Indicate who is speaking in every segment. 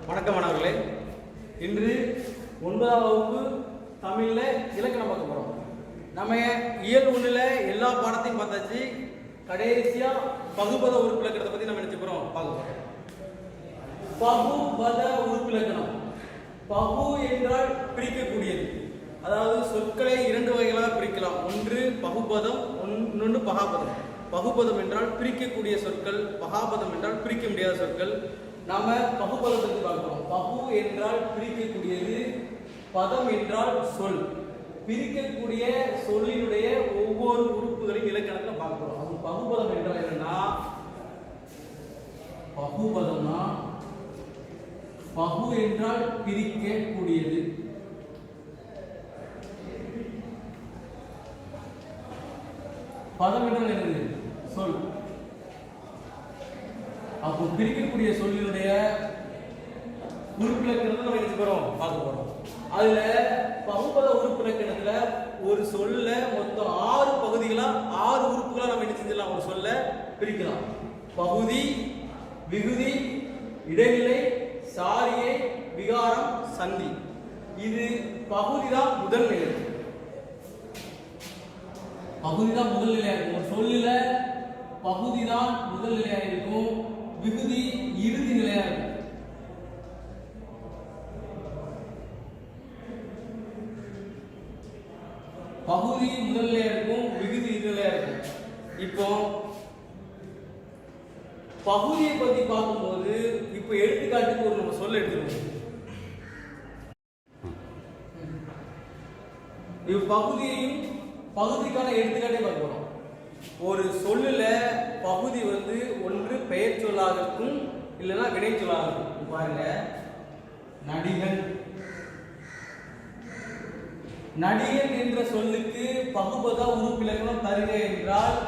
Speaker 1: வணக்கம் மாணவர்களே. இன்று 9ஆம் வகுப்பு தமிழில் இலக்கணம் பார்க்க போகிறோம். நம்ம இயல் 1ல் எல்லா பாடத்தையும் பார்த்தாச்சு. கடைசியாக பகுபத உறுப்பிலக்கணத்தை பற்றி நம்ம நினைச்சு போகிறோம் பார்க்க போகிறோம். பகுபத உறுப்பிலக்கணம். பகு என்றால் பிரிக்கக்கூடியது. அதாவது சொற்களை 2 வகைகளாக பிரிக்கலாம். ஒன்று பகுபதம், இன்னொன்று பகாபதம். பகுபதம் என்றால் பிரிக்கக்கூடிய சொற்கள், பகாபதம் என்றால் பிரிக்க முடியாத சொற்கள். நாம பகுபதத்தை பார்க்கிறோம். பகு என்றால் பிரிக்கக்கூடியது, பதம் என்றால் சொல். பிரிக்கக்கூடிய சொல்லினுடைய ஒவ்வொரு உறுப்புகளையும் இலக்கணத்தில் பார்க்கிறோம். அது பகுபதம் என்றால் என்னன்னா, பகுபதம்னா பகு என்றால் பிரிக்கக்கூடியது, பதம் என்றால் என்னது? சொல். அப்போ பிரிக்கக்கூடிய சொல்லினுடைய உறுப்பிலக்கணத்தை நம்ம என்ன போறோம் பார்க்க போறோம். அதுல பகுபத உறுப்பிலக்கணத்துல ஒரு சொல்ல மொத்தம் 6 பகுதிகளா 6 உறுப்புகளா நம்ம என்ன செஞ்சலாம், ஒரு சொல்ல பிரிக்கலாம். பகுதி, விகுதி, இடைநிலை, சாரியை, விகாரம், சந்தி. இது பகுதி தான் முதல் நிலை. பகுதி தான் முதல் நிலையா இருக்கும். ஒரு சொல்லில பகுதி தான் முதல் நிலையா இருக்கும், விகுதி இறுதி நிலையா இருக்கும். பகுதி முதல் நிலையா இருக்கும், விகுதி இறுதி நிலையா இருக்கும். இப்போ பகுதியை பத்தி பார்க்கும்போது இப்போ எடுத்துக்காட்டுக்கு ஒரு நம்ம சொல்ல எடுத்துருவோம். பகுதியையும் பகுதிக்கான எடுத்துக்காட்டை பார்க்க போறோம். ஒரு சொல்லுல பகுதி ஒன்று பெயர் சொல்லாக இருக்கும், இல்லைன்னா வினை சொல்லாக இருக்கும். பாருங்க, நடிகன். நடிகன் என்ற சொல்லுக்கு பகுபத உறுப்பிலக்கணம் தருக என்றால்,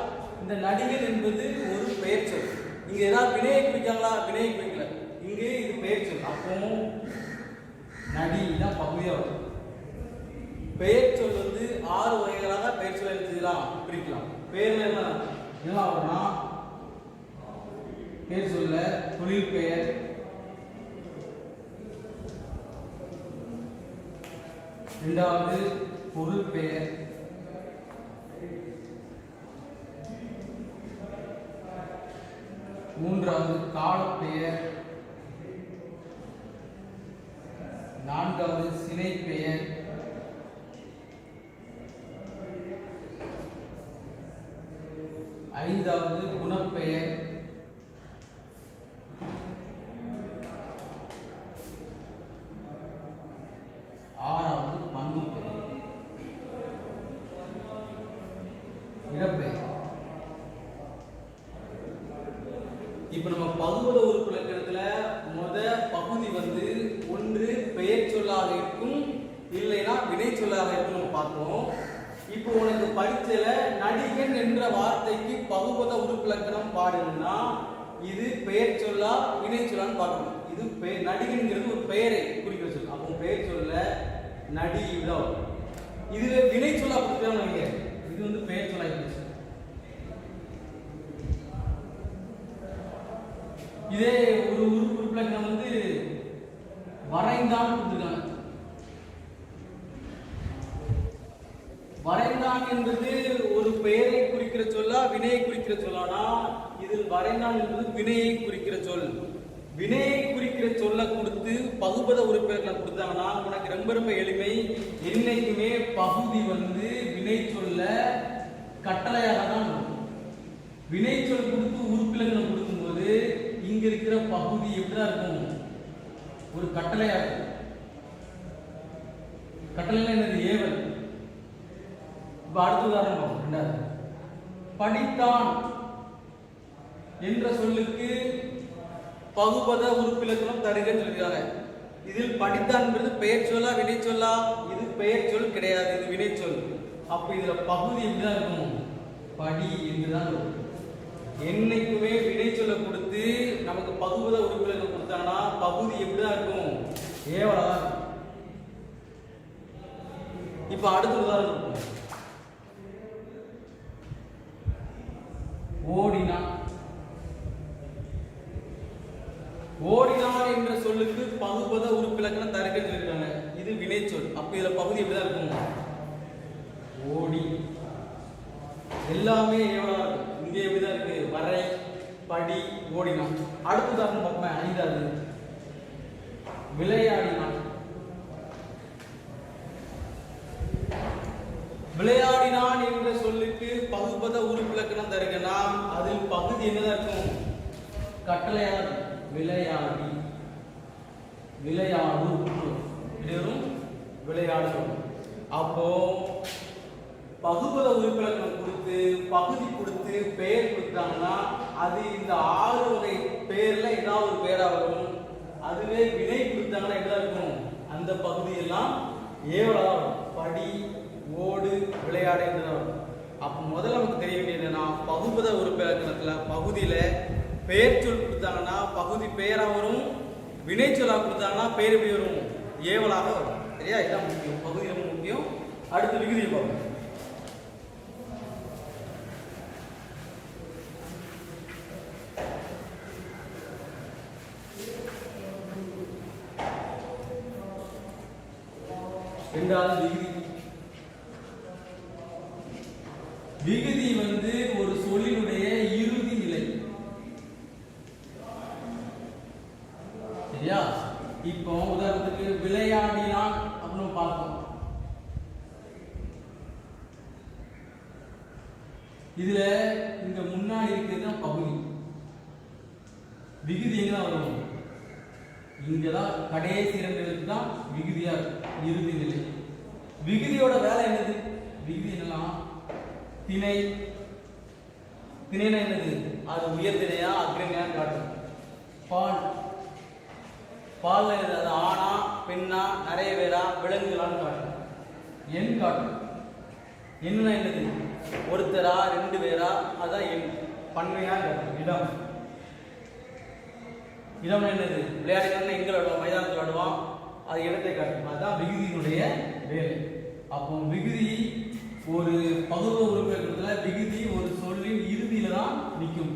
Speaker 1: இந்த நடிகன் என்பது ஒரு பெயர் சொல். இங்க ஏதாவது வினையை குறிக்காங்களா? வினையை குறிக்கல. இங்கு இது பெயர் சொல். அப்போ நடி தான் பகுதியா வரும். பெயர் சொல் 6 வகைகளாக பெயர் சொல்ல எழுதிக்கலாம், பிரிக்கலாம். பெயர்ல என்ன வரும்னா, பெயர் சொல்ல தொழில் பெயர், இரண்டாவது பொருள் பெயர், மூன்றாவது காலப்பெயர், நான்காவது சினை பெயர், ஐந்தாவது குணப்பெயர், ஆறாவது பண்பு பெயர், இடப்பெயர். இப்ப நம்ம பகுபத உறுப்பிலக்கணத்துல பகுதி ஒன்று பெயர் சொல்லாக இருக்கும், இல்லைன்னா வினை சொல்லாக இருக்கும் நம்ம பார்த்தோம். இப்போ உனக்கு பரீட்சையில நடிகன் என்ற வார்த்தைக்கு பகுபத உறுப்பிலக்கணம் பாடுன்னா, இது பெயர் சொல்லா வினை சொல்லான்னு பார்க்கணும். இது நடிகன்ங்கிறது ஒரு பெயரை குறிக்கிற சொல். அப்போ பெயர் சொல்ல நடி இடம். இதுல வினை சொல்லா கொடுத்தா இது பெயர் சொல்லா இருந்துச்சு. இதே ஒரு உறுப்பிலக்கணம் வரைந்தான் கொடுத்துருக்காங்க. வரைந்தான் என்பது ஒரு பெயரை குறிக்கிற சொல்லா வினையை குறிக்கிற சொல்லானா, இதில் வரைந்தான் என்பது வினையை குறிக்கிற சொல். வினையை குறிக்கிற சொல்ல கொடுத்து பகுபத உறுப்பிலக்கணம் கொடுத்தாங்கன்னா உனக்கு ரொம்ப எளிமை. என்னைக்குமே பகுதி வினை சொல்ல கட்டளையாக தான் இருக்கும். வினை சொல் கொடுத்து உறுப்பிலக்கணம் கொடுக்கும்போது இங்க இருக்கிற பகுதி எப்படிதான் இருக்கும், ஒரு கட்டளையா இருக்கும். கட்டளை என்னது? ஏவல். அடுத்த உதாரணம் பார்ப்போம். படித்தான் என்ற சொல்லுக்கு பகுபத உறுப்பிலக்கணம் தருகன்னு சொல்லிருக்காங்க. இதில் படித்தான் என்பது பெயர் சொல்லா வினை சொல்லா? இது பெயர் சொல் கிடையாது, இது வினை சொல். அப்ப இதுல பகுதி எப்படிதான் இருக்கும்? படி என்றுதான் இருக்கும். என்னைக்குமே வினை சொல்ல கொடுத்து நமக்கு பகுபத உறுப்பிலக்கணம் கொடுத்தாங்கன்னா பகுதி எப்படிதான் இருக்கும்? ஏவலா இருக்கும். இப்ப அடுத்த உதாரணம் இருக்கும். ஓடினான். ஓடினான் என்ற சொல்லுக்கு பகுபத உறுப்பிலக்கணம் தருகன்னு சொல்லியிருக்காங்க. இது வினைச்சொல். அப்ப இதுல பகுதி எப்படிதான் இருக்கும்? ஓடி. எல்லாமே எவ்வளவு இருக்கும்? இங்க எப்படிதான் இருக்கு? வரை, படி, ஓடினான். அடுத்த உதாரணம் பார்ப்போம். 5வது விளையாடினான். விளையாடினான் என்ற சொல்லுக்கு பகுபத உறுப்பிலக்கணம் தருகனா அதில் பகுதி என்னதான் இருக்கும்? கட்டளையா விளையாடி, விளையாடு, வெறும் விளையாடு. அப்போ பகுபத உறுப்பிலக்கணம் கொடுத்து பகுதி கொடுத்து பெயர் கொடுத்தாங்கன்னா அது இந்த 6 வகை பெயர்ல ஏதாவது ஒரு பெயரா வரும். அதுவே வினை கொடுத்தாங்கன்னா என்ன இருக்கும்? அந்த பகுதியெல்லாம் ஏவலா வரும். படி, ஓடு, விளையாடு என்றுதான் வரும். அப்போ முதல்ல நமக்கு தெரிய வேண்டியது என்னன்னா பகுபத உறுப்பிலக்கணத்துல பகுதியில பெயர் சொல் கொடுத்தாங்கன்னா பகுதி பெயரா வரும். வினை சொல்லா கொடுத்தாங்கன்னா பெயர் எப்படி வரும்? ஏவலாக வரும். சரியா? இதான் முக்கியம். பகுதி ரொம்ப முக்கியம். அடுத்து விகுதியை பார்ப்போம். இரண்டாவது விகுதி. விகுதி வந்து ஒரு சொல்லினுடைய இறுதி நிலை. சரியா? இப்போ உதாரணத்துக்கு விளையாடினான் அப்படின்னு பார்த்தோம். இதுல இங்க முன்னாடி இருக்கிறது பகுதி. விகுதி எங்க வரும்? இங்கதான் கடைசி 2 எழுத்து தான் விகுதியா இறுதி நிலை. விகுதியோட வேலை என்னது? விகுதி என்னலாம்? திணை. திணைனா என்னது? அது உயர்திணையா அக்ரணியா காட்டும். பால். பால் அது ஆணா பெண்ணா நிறைய பேரா விலங்குகளான்னு காட்டும். எண் காட்டும். என்னன்னா என்னது? ஒருத்தரா 2 பேரா அதான் எண். பன்மையா காட்டும். இடம். இடம் என்னது? விளையாடுறதுனா எங்க விளையாடுவோம்? மைதானத்தில் விளையாடுவோம். அது இடத்தை காட்டும். அதுதான் விகுதியினுடைய வேலை. அப்போ விகுதி ஒரு பகுதி உறுப்பினத்துல விகுதி ஒரு சொல்லின் இறுதியில தான் நிற்கும்.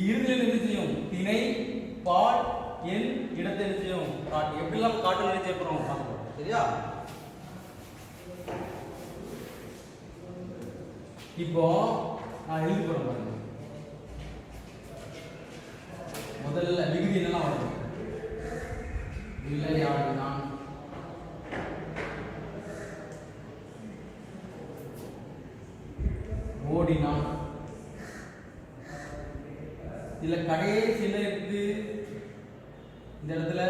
Speaker 1: இறுதியில் என்ன செய்யும்? திணை, பால், எண், இடத்தை என்ன செய்யும்? காட்டு. எப்படிலாம் காட்டு நினைச்சு பார்ப்போம். சரியா? இப்போ நான் எழுதி போறேன் பாருங்க. முதல்ல விகுதி என்னெல்லாம் வரும்? விளையாடினான், ஓடினான். இதுல கடைசி என்ன இருக்குது? இந்த இடத்துல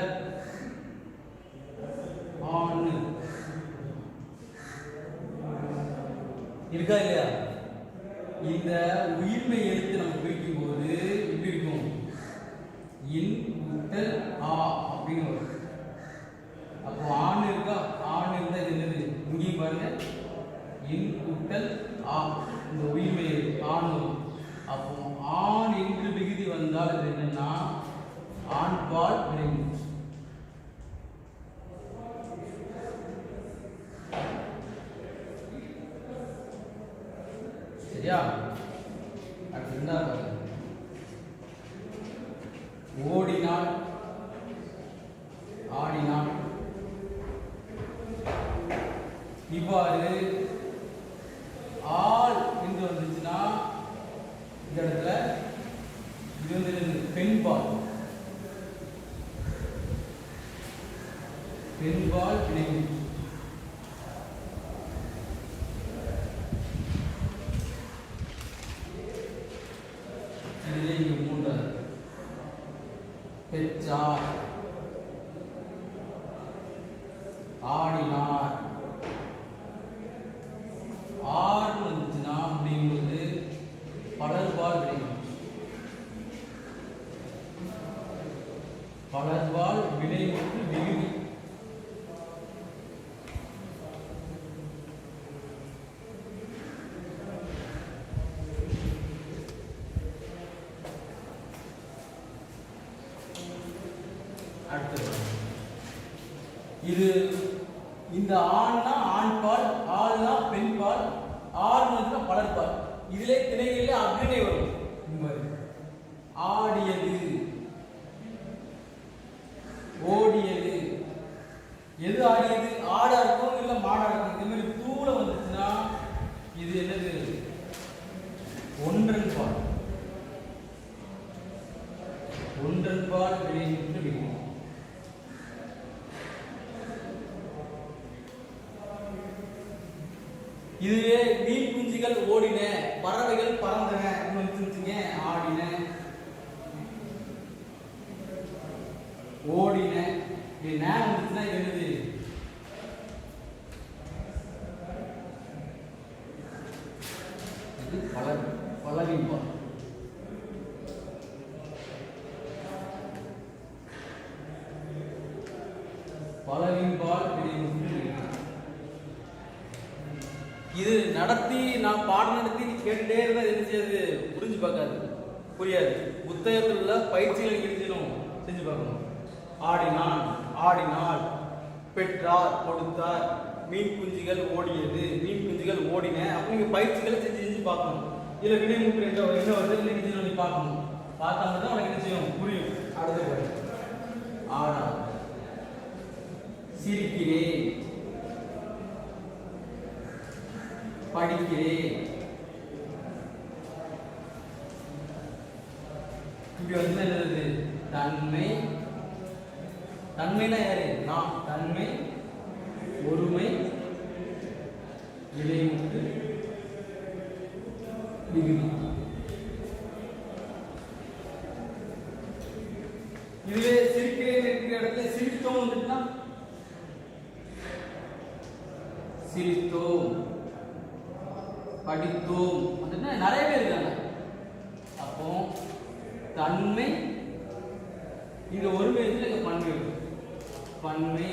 Speaker 1: ஆண் இருக்கா இல்லையா? இந்த உயிர்மை எழுத்து நம்ம பிரிக்கும் போது எப்படி இருக்கும்? இன் கூட்டல் ஆ அப்படின்னு வரும். அப்போ ஆண் இருக்கா? ஆண் இருந்தா இது என்னது? இங்கேயும் பாருங்க இன் கூட்டல் ஆ. இந்த உயிர்மை ஆண் வரும். அப்போ ஆண் என்று விகுதி வந்தால் இது என்னன்னா ஆண் பால் விளைவு. சரியா? அடுத்து ரெண்டாவது ஓடினான், ஆடினான். இவ்வாறு ஆள் என்று வந்துச்சுன்னா இந்த இடத்துல இது வந்து பெண்பால். பெண்பால் விளைவு. இதுல இங்க மூன்றாவது பெற்றார், ஆடினார். ஆறு வந்துச்சுன்னா அப்படிங்கும்போது பலர்பால் விளைவு. பலர்பால் விளைவுக்கு விகுதி. அடுத்தது இது இந்த ஆண்னா ஆண் பால், ஆள்னா பெண் பால், ஆறுனா பலர்பால். இதிலே திணைகளிலே அக்ரிணை வரும். இந்த மாதிரி ஆடியது, ஓடியது, எது ஆடியது? ஆடா இருக்கும் இல்ல மாடா இருக்கும். இதே மாதிரி தூள வந்துச்சுன்னா இது என்னது? ஒன்றன் பால். ஒன்றன் பால் வினைமுற்று விகுதி. இதுவே மீன் குஞ்சுகள் ஓடின, பறவைகள் பறந்தன வந்துச்சுங்க. ஆடின, ஓடின, இது நேரம் வந்துச்சுன்னா இது என்னது? இது பலவின் பால். பலவின் பால் வினைமுற்று விகுதி. இது நடத்தி நான் பாடம் நடத்தி கேட்டுட்டே இருந்தா என்ன செய்யாது? புரிஞ்சு பார்க்காது, புரியாது. புத்தகத்தில் உள்ள பயிற்சிகளை செஞ்சணும், செஞ்சு பார்க்கணும். ஆடினான், ஆடினாள், பெற்றார், கொடுத்தார், மீன் குஞ்சுகள் ஓடியது, மீன் குஞ்சுகள் ஓடின. அப்ப நீங்க பயிற்சிகளை செஞ்சு செஞ்சு பார்க்கணும். இதுல வினைமுற்று என்ன வருது நீ பார்க்கணும். பார்த்தா தான் உனக்கு என்ன செய்யும்? புரியும். அடுத்த ஆடா, சிரிக்கிறேன், படிக்கிறேன். இப்படி வந்து என்னது? தன்மை. தன்மைனா யாரு? நான். தன்மை, ஒருமை, வினைமுற்று விகுதி. இதுவே சிரிக்கிறேன் இருக்கிற இடத்துல சிரித்தோம் வந்துட்டுனா சிரித்தோம், படித்தோம் அப்படின்னா நிறைய பேர் இருக்காங்க. அப்போ தன்மை, இங்க ஒருமை இருக்கு, இங்க பன்மை இருக்கு. பன்மை,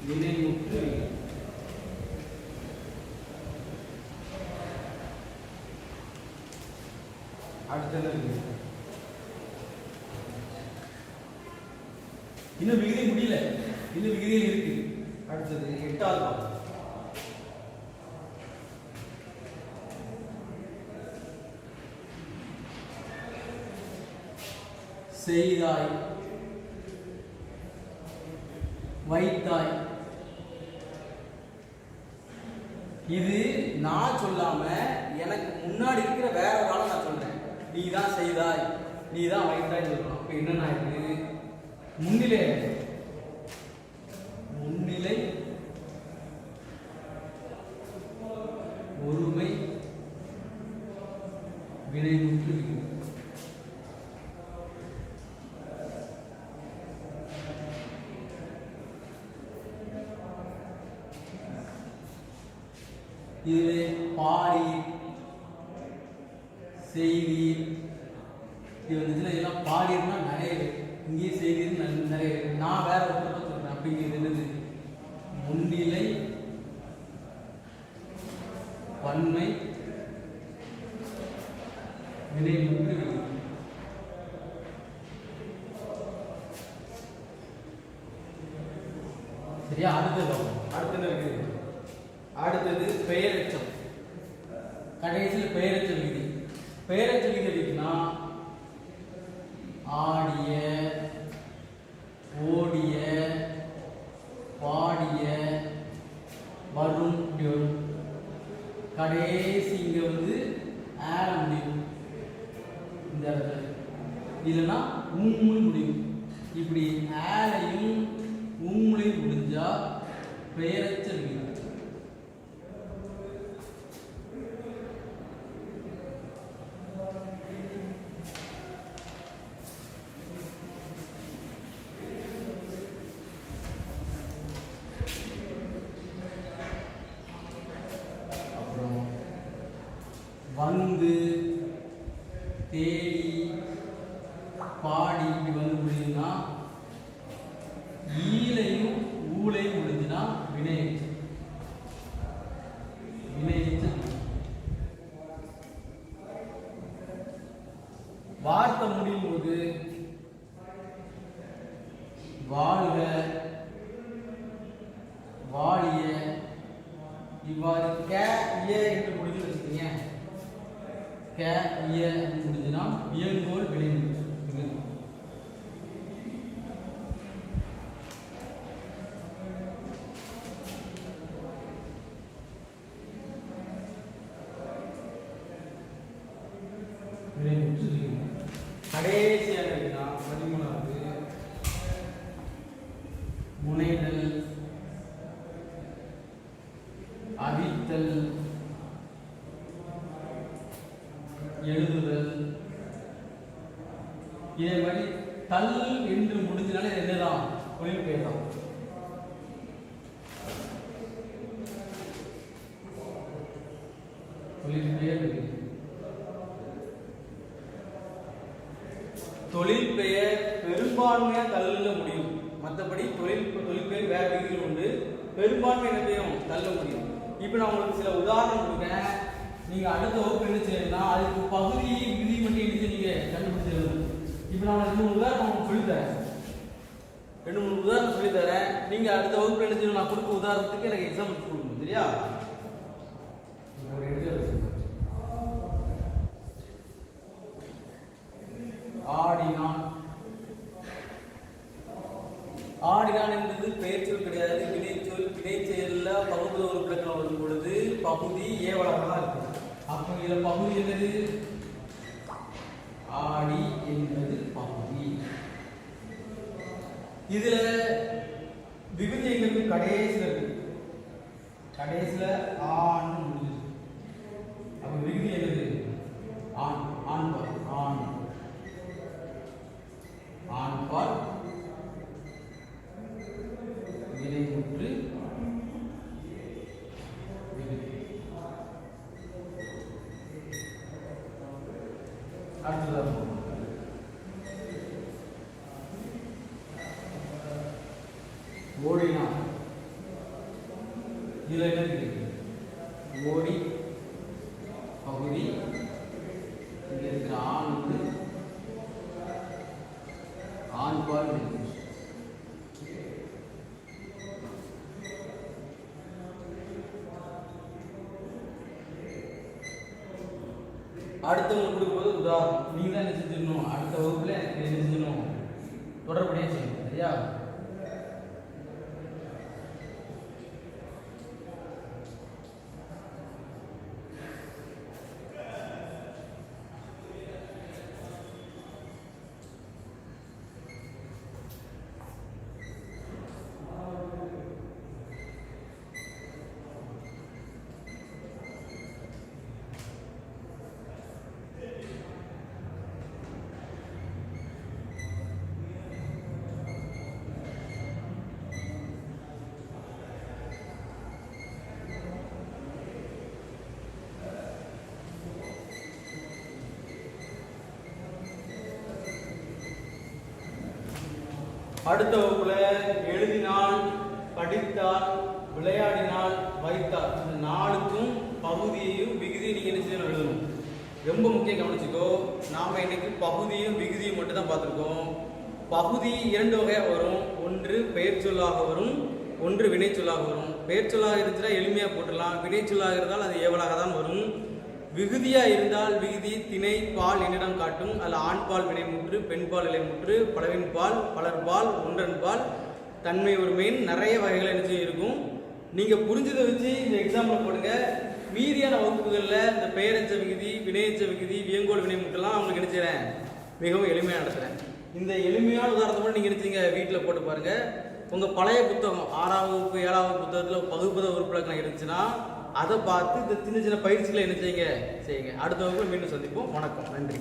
Speaker 1: வினைமுற்று விகுதி. அடுத்தது இன்னும் விகுதி முடியல, இன்னும் விகுதியில் இருக்கு. அடுத்தது 8வது பாடம். செய்தாய், வைத்தாய். இது நான் சொல்லாம எனக்கு முன்னாடி இருக்கிற வேற ஒரு ஆளை நான் சொல்றேன். நீ தான் செய்தாய், நீ தான் வைத்தாய் சொல்லணும். அப்ப என்னன்னா இது முன்னிலை. முன்னிலை, ஒருமை, வினைமுற்று விகுதி. இது பாடி, செய்தி. இது வந்துச்சுன்னா இதெல்லாம் பாடினா நிறைய, இங்கே செய்தி நிறைய. நான் வேற ஒருத்தர் சொல்றேன். அப்படிங்கிறது என்னது? முன்னிலை, பன்மை, வினைமுற்று விகுதி. சரியா? அடுத்தது இருக்கு. அடுத்தது பெயரெச்சம். கடைசியில் பெயரெச்ச விகுதி. பெயரெச்ச விகுதி இருக்குன்னா ஆடிய, ஓடிய, பாடிய, வரும், இப்படி வரும். கடைசி இங்க வந்து ஆல முடியும் இந்த இடத்துல, இல்லைன்னா உம்முன்னு முடியும். இப்படி ஆலையும் உம்முலையும் முடிஞ்சா பெயரெச்ச விகுதி. வந்து, தேடி, பாடி இப்படி வந்து முடியுதுன்னா ஈலையும் ஊலையும் முடிஞ்சுன்னா வினையெச்சம். வினையெச்சம். வார்த்தை முடியும் போது வாழ்க, வாழிய, இவ்வாறு கே இய என்று முடிஞ்சு வச்சுக்கீங்க. கே இய முடிஞ்சுன்னா வியங்கோல் வினைமுற்று. முனைதல், அவித்தல், எழுதுதல். இதே மாதிரி தல் என்று முடிஞ்சனால என்னதான் தொழில் பெயர் தான். தொழில் பெயர் பெரும்பான்மையா தள்ள முடியும். மற்றபடி தொழில் பெயர் வேற விதிகள் உண்டு. பெரும்பான்மை என்னத்தையும் தள்ள முடியும். இப்போ நான் உங்களுக்கு சில உதாரணம் கொடுக்குறேன். நீங்க அடுத்த வகுப்பு என்ன செய்யணும்னா அதுக்கு பகுதி விதி மட்டும் என்ன நீங்க கண்டுபிடிச்சிடணும். இப்போ நான் 2-3 உதாரணம் சொல்லித்தரேன். 2-3 உதாரணம் சொல்லித்தரேன். நீங்க அடுத்த வகுப்பு என்ன செய்யணும், நான் கொடுக்க உதாரணத்துக்கு எனக்கு எக்ஸாம்பிள் கொடுக்கணும். சரியா? ஆடினான். ஆடினான் என்பது பெயர் சொல் கிடையாது, வினைச்சொல். வினைச்சொல்ல பகுதி ஒரு பிரச்சனை வரும் பொழுது பகுதி ஏவலாக தான் இருக்கும். அப்போ இதுல பகுதி என்னது? ஆடி என்பது பகுதி. இதுல விகுதி எங்களுக்கு கடைசியில் இருக்கு. கடைசியில ஆண் முடிஞ்சு. அப்ப விகுதி என்னது? ஆண். ஆண்பால். ஆண் ஆண்பால் வினைமுற்று விகுதி. அடுத்ததாக ஓடினான். இதுல என்ன இருக்கு? ஓடி பகுதி. இங்க இருக்கிற ஆண் வந்து ஆண்பால் வினைமுற்று. அடுத்தவங்க கொடுக்கும்போது உதாரணம் நீங்க தான் என்ன செஞ்சிடணும், அடுத்த வகுப்புல எனக்கு என்ன செஞ்சணும், தொடர்புடைய செய்யணும். சரியா? அடுத்த வகுப்புல எழுதினால், படித்தால், விளையாடினால், வைத்தால் இந்த 4க்கும் பகுதியையும் விகுதியும் நீங்க என்ன செய்யணும், எழுதணும். ரொம்ப முக்கியம் கவனிச்சுக்கோ. நாம இன்னைக்கு பகுதியும் விகுதியும் மட்டும் தான் பார்த்துருக்கோம். பகுதி 2 வகையா வரும். ஒன்று பெயர் சொல்லாக வரும், ஒன்று வினை சொல்லாக வரும். பெயர் சொல்லாக இருந்துச்சுன்னா எளிமையா போட்டுடலாம். வினை சொல்லாக இருந்தால் அது ஏவலாக தான் வரும். விகுதியா இருந்தால் விகுதி திணை பால் என்னிடம் காட்டும். அதில் ஆண்பால் வினைமுற்று, பெண்பால் இலைமுற்று, பலவின்பால், பலர்பால், ஒன்றன்பால், தன்மை ஒருமையின் நிறைய வகைகள் என்ன இருக்கும். நீங்க புரிஞ்சதை வச்சு இந்த எக்ஸாம்பிள் போடுங்க. மீதியான வகுப்புகளில் இந்த பெயரச்ச விகுதி, வினையச்ச விகுதி, வியங்கோல் வினைமுற்றெல்லாம் அவங்களுக்கு நினைச்சிடறேன் மிகவும் எளிமையாக நடத்துகிறேன். இந்த எளிமையான உதாரணத்தை நீங்க நினைச்சீங்க வீட்டில் போட்டு பாருங்க. உங்க பழைய புத்தகம் 6ஆம் வகுப்பு 7ஆவது புத்தகத்தில் பகுப்பத உறுப்பிலக்கணம் இருந்துச்சுன்னா அதை பார்த்து இந்த சின்ன சின்ன பயிற்சிகளை என்ன செய்யுங்க. அடுத்த வகுப்பில் மீண்டும் சந்திப்போம். வணக்கம், நன்றி.